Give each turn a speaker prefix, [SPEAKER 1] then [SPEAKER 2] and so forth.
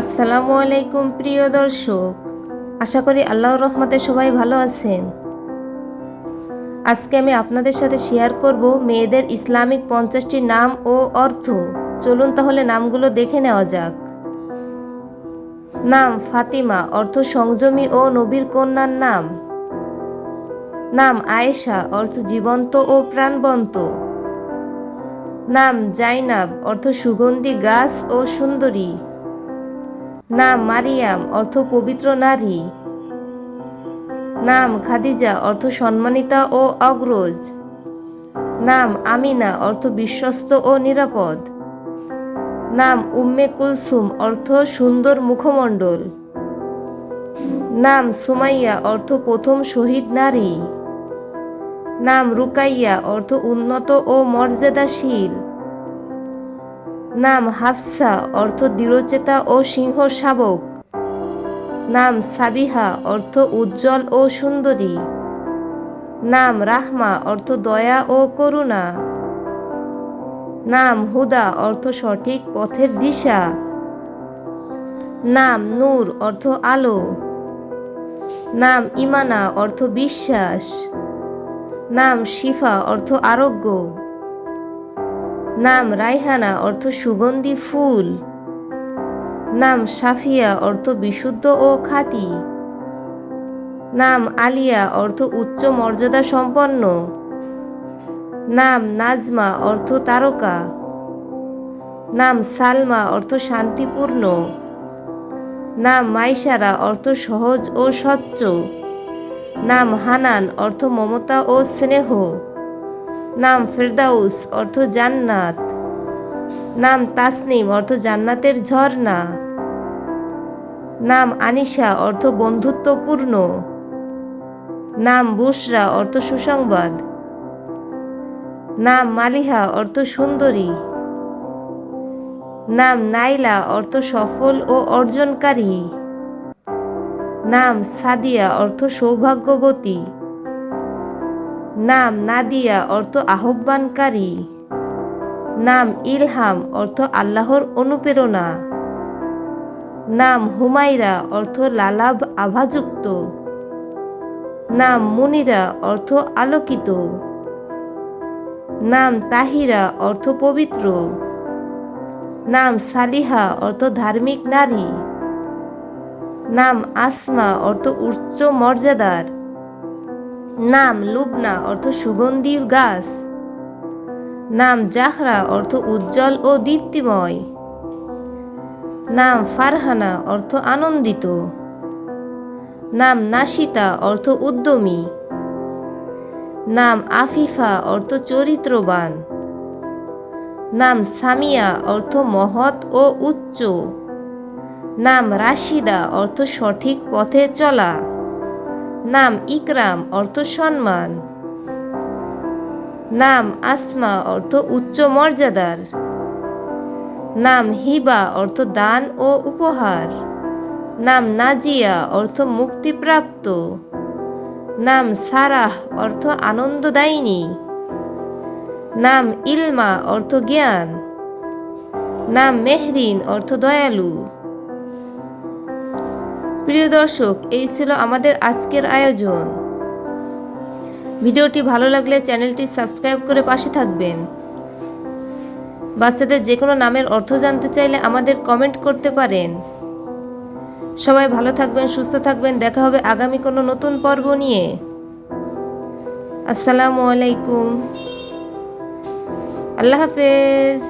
[SPEAKER 1] আসসালামু আলাইকুম প্রিয় দর্শক, আশা করি আল্লাহর রহমতে সবাই ভালো আছেন। আজকে আমি আপনাদের সাথে শেয়ার করব মেয়েদের ইসলামিক 50টি নাম ও অর্থ। চলুন তাহলে নামগুলো দেখে নেওয়া যাক। নাম ফাতিমা, অর্থ সংযমী ও নবীর কন্যার নাম। নাম আয়েশা, অর্থ জীবন্ত ও প্রাণবন্ত। নাম জাইনাব, অর্থ সুগন্ধি গাছ ও সুন্দরী। নাম মারিয়াম, অর্থ পবিত্র নারী। নাম খাদিজা, অর্থ সম্মানিতা ও অগ্রজ। নাম আমিনা, অর্থ বিশ্বস্ত ও নিরাপদ। নাম উম্মে কুলসুম, অর্থ সুন্দর মুখমণ্ডল। নাম সুমাইয়া, অর্থ প্রথম শহীদ নারী। নাম রুকাইয়া, অর্থ উন্নত ও মর্যাদাশীল। নাম হাফসা, অর্থ দৃঢ়চেতা ও সিংহ শাবক। নাম সাবিহা, অর্থ উজ্জ্বল ও সুন্দরী। নাম রাহমা, অর্থ দয়া ও করুণা। নাম হুদা, অর্থ সঠিক পথের দিশা। নাম নূর, অর্থ আলো। নাম ইমানা, অর্থ বিশ্বাস। নাম শিফা, অর্থ আরোগ্য। নাম রাইহানা, অর্থ সুগন্ধি ফুল। নাম সাফিয়া, অর্থ বিশুদ্ধ ও খাঁটি। নাম আলিয়া, অর্থ উচ্চ মর্যাদা সম্পন্ন। নাম নাজমা, অর্থ তারকা। নাম সালমা, অর্থ শান্তিপূর্ণ। নাম মাইসারা, অর্থ সহজ ও স্বচ্ছ। নাম হানান, অর্থ মমতা ও স্নেহ। নাম ফেরদাউস, অর্থ জান্নাত। নাম তাসনিম, অর্থ জান্নাতের ঝর্ণা। নাম আনিশা, অর্থ বন্ধুত্বপূর্ণ। নাম বুশরা, অর্থ সুসংবাদ। নাম মালিহা, অর্থ সুন্দরী। নাম নাইলা, অর্থ সফল ও অর্জনকারী। নাম সাদিয়া, অর্থ সৌভাগ্যবতী। নাম নাদিয়া, অর্থ আহ্বানকারী। নাম ইলহাম, অর্থ আল্লাহর অনুপ্রেরণা। নাম হুমাইরা, অর্থ লালাভ আভাযুক্ত। নাম মুনিরা, অর্থ আলোকিত। নাম তাহিরা, অর্থ পবিত্র। নাম সালিহা, অর্থ ধার্মিক নারী। নাম আসমা, অর্থ উচ্চ মর্যাদার। নাম লুবনা, অর্থ সুগন্ধি গাছ। নাম জাহরা, অর্থ উজ্জ্বল ও দীপ্তিময়। নাম ফারহানা, অর্থ আনন্দিত। নাম নাশিতা, অর্থ উদ্যমী। নাম আফিফা, অর্থ চরিত্রবান। নাম সামিয়া, অর্থ মহৎ ও উচ্চ। নাম রাশিদা, অর্থ সঠিক পথে চলা। নাম ইকরাম, অর্থ সম্মান। নাম আসমা, অর্থ উচ্চ মর্যাদার। নাম হিবা, অর্থ দান ও উপহার। নাম নাজিয়া, অর্থ মুক্তিপ্রাপ্ত। নাম সারাহ, অর্থ আনন্দদায়িনী। নাম ইলমা, অর্থ জ্ঞান। নাম মেহরিন, অর্থ দয়ালু। প্রিয় দর্শক, এই ছিল আমাদের আজকের আয়োজন। ভিডিওটি ভালো লাগলে চ্যানেলটি সাবস্ক্রাইব করে পাশে থাকবেন। বাচ্চাদের যে কোনো নামের অর্থ জানতে চাইলে আমাদের কমেন্ট করতে পারেন। সবাই ভালো থাকবেন, সুস্থ থাকবেন। দেখা হবে আগামী কোনো নতুন পর্ব নিয়ে। আসসালামু আলাইকুম। আল্লাহ হাফেজ।